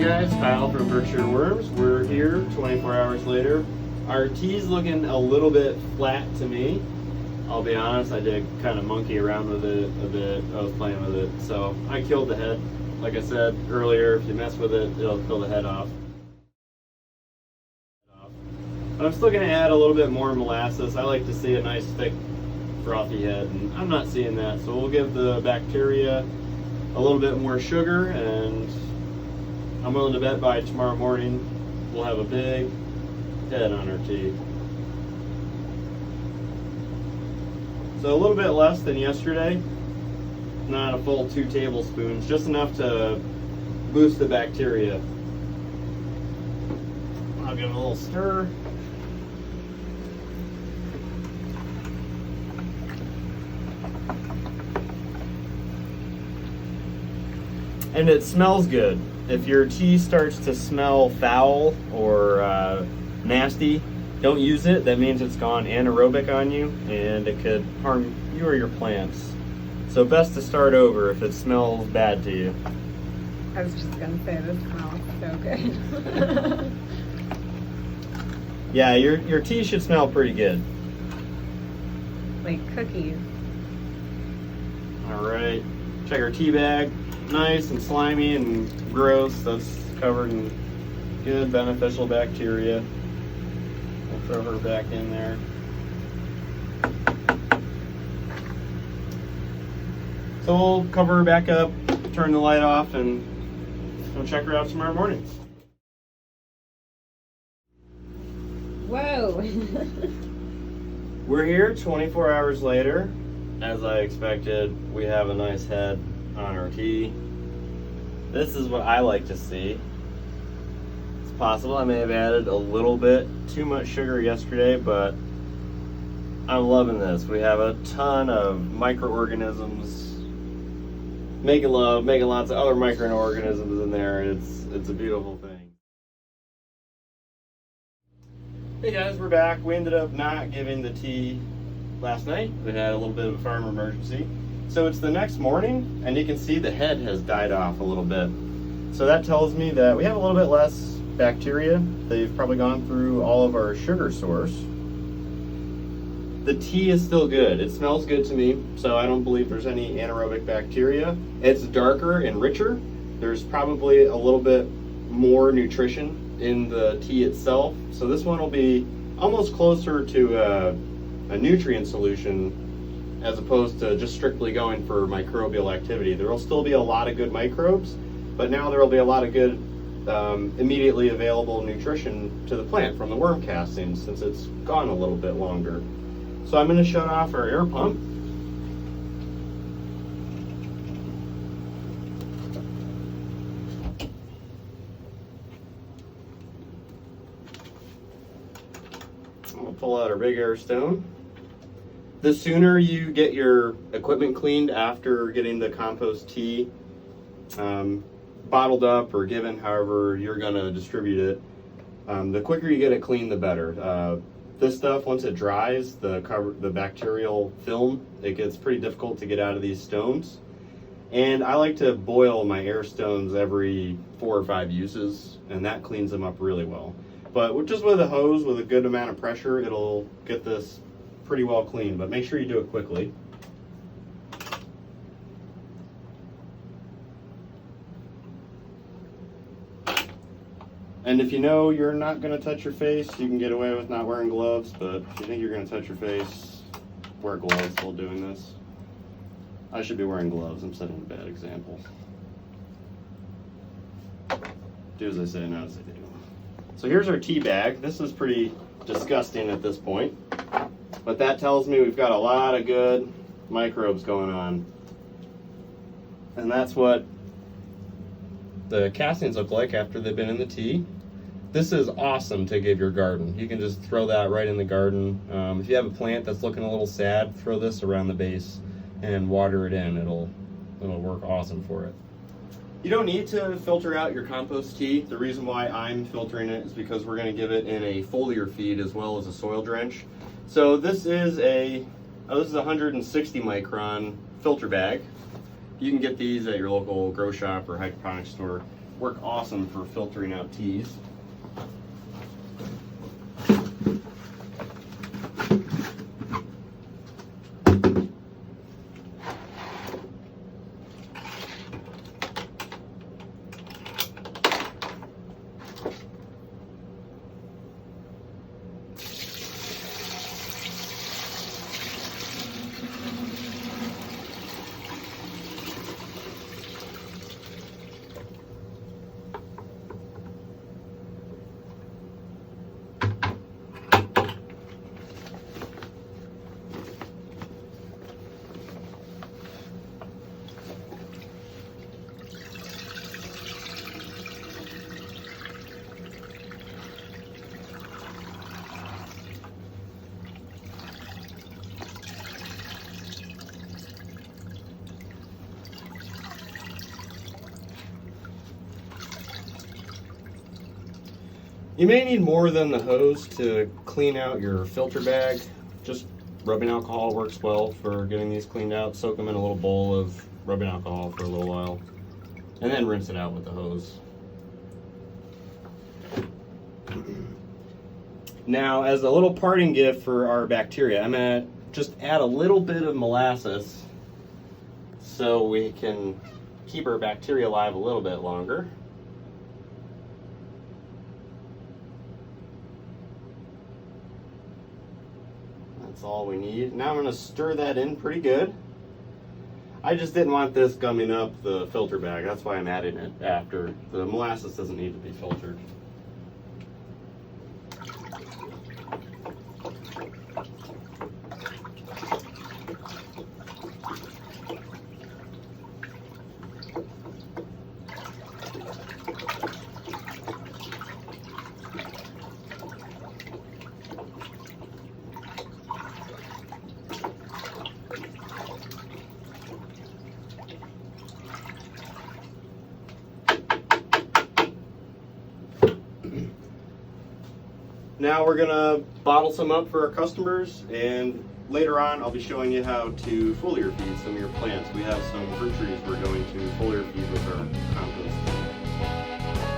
Hey guys, Kyle from Berkshire Worms. We're here 24 hours later. Our tea's looking a little bit flat to me. I'll be honest, I did kind of monkey around with it a bit. I was playing with it. So I killed the head. Like I said earlier, if you mess with it, it'll kill the head off. But I'm still going to add a little bit more molasses. I like to see a nice thick frothy head, and I'm not seeing that. So we'll give the bacteria a little bit more sugar, and I'm willing to bet by tomorrow morning we'll have a big head on our tea. So a little bit less than yesterday, not a full 2 tablespoons, just enough to boost the bacteria. I'll give it a little stir. And it smells good. If your tea starts to smell foul or nasty, don't use it. That means it's gone anaerobic on you and it could harm you or your plants. So best to start over if it smells bad to you. I was just gonna say, this smells so good. Yeah, your tea should smell pretty good. Like cookies. Alright, check our tea bag. Nice and slimy and gross. That's covered in good beneficial bacteria. We'll throw her back in there. So we'll cover her back up, turn the light off, and we'll check her out tomorrow morning. Whoa! We're here 24 hours later. As I expected, we have a nice head on our tea. This is what I like to see. It's possible I may have added a little bit too much sugar yesterday, but I'm loving this. We have a ton of microorganisms making love, making lots of other microorganisms in there. It's a beautiful thing. Hey guys, we're back. We ended up not giving the tea last night. We had a little bit of a farm emergency. So it's the next morning, and you can see the head has died off a little bit. So that tells me that we have a little bit less bacteria. They've probably gone through all of our sugar source. The tea is still good. It smells good to me, so I don't believe there's any anaerobic bacteria. It's darker and richer. There's probably a little bit more nutrition in the tea itself. So this one will be almost closer to a nutrient solution as opposed to just strictly going for microbial activity. There will still be a lot of good microbes, but now there will be a lot of good immediately available nutrition to the plant from the worm castings since it's gone a little bit longer. So I'm going to shut off our air pump. We'll pull out our big air stone. The sooner you get your equipment cleaned after getting the compost tea bottled up or given, however you're going to distribute it, the quicker you get it clean, the better. This stuff, once it dries, the bacterial film, it gets pretty difficult to get out of these stones. And I like to boil my air stones every 4 or 5 uses, and that cleans them up really well. But just with a hose with a good amount of pressure, it'll get this pretty well clean, but make sure you do it quickly. And if you know you're not going to touch your face, you can get away with not wearing gloves, but if you think you're going to touch your face, wear gloves while doing this. I should be wearing gloves. I'm setting a bad example. Do as I say, not as I do. So here's our tea bag. This is pretty disgusting at this point. But that tells me we've got a lot of good microbes going on. And that's what the castings look like after they've been in the tea. This is awesome to give your garden. You can just throw that right in the garden. If you have a plant that's looking a little sad, throw this around the base and water it in. It'll work awesome for it. You don't need to filter out your compost tea. The reason why I'm filtering it is because we're going to give it in a foliar feed as well as a soil drench. So this is a 160 micron filter bag. You can get these at your local grow shop or hydroponics store. work awesome for filtering out teas. You may need more than the hose to clean out your filter bag. Just rubbing alcohol works well for getting these cleaned out. Soak them in a little bowl of rubbing alcohol for a little while, and then rinse it out with the hose. Now, as a little parting gift for our bacteria, I'm gonna just add a little bit of molasses so we can keep our bacteria alive a little bit longer. That's all we need. Now I'm going to stir that in pretty good. I just didn't want this gumming up the filter bag. That's why I'm adding it after. The molasses doesn't need to be filtered. Now we're gonna bottle some up for our customers, and later on I'll be showing you how to foliar feed some of your plants. We have some fruit trees we're going to foliar feed with our compost.